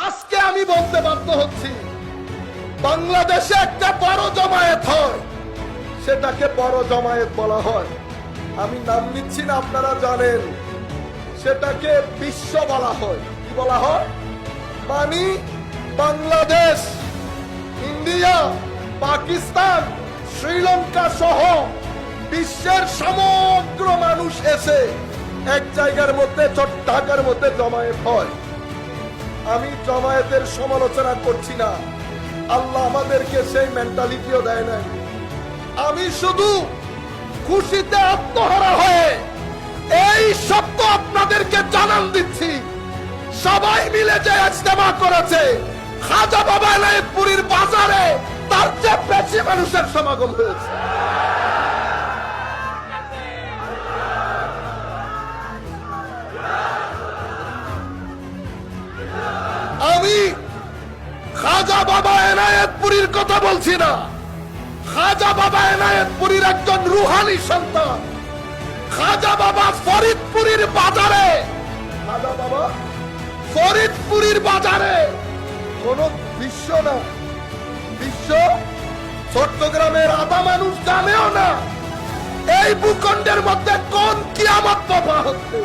আজকে আমি বলতে বাধ্য হচ্ছি, বাংলাদেশে একটা বড় জমায়েত হয়, সেটাকে বড় জমায়েত বলা হয়। আমি নাম নিচ্ছি না, আপনারা জানেন। সেটাকে বিশ্ব বলা হয়। কি বলা হয়? মানে বাংলাদেশ, ইন্ডিয়া, পাকিস্তান, শ্রীলঙ্কা সহ বিশ্বের সমগ্র মানুষ এসে এক জায়গার মধ্যে, ঢাকার মধ্যে জমায়েত হয়। আমি জমায়েতের সমালোচনা করছি না, আল্লাহ আমাদেরকে সেই মেন্টালিটিও দেয় নাই। আমি শুধু খুশিতে আত্মহারা হয়ে এই সত্য আপনাদেরকে জানান দিচ্ছি, সবাই মিলে যে ইজতেমা করেছে খাজা বাবা এনায়েতপুরীর বাজারে, তার চেয়ে বেশি মানুষের সমাগম হয়েছে। আমি খাজা বাবা এনায়েতপুরীর কথা বলছি না, খাজা বাবা এনায়েতপুরীর একজন রুহানি সন্তান। খাজা বাবা ফরিদপুরীর বাজারে, খাজা বাবা ফরিদপুরীর বাজারে কোন বিশ্ব না, বিশ্ব চট্টগ্রামের আধা মানুষ জানেও না এই ভূখণ্ডের মধ্যে কোন কিয়ামত বাবা হচ্ছে।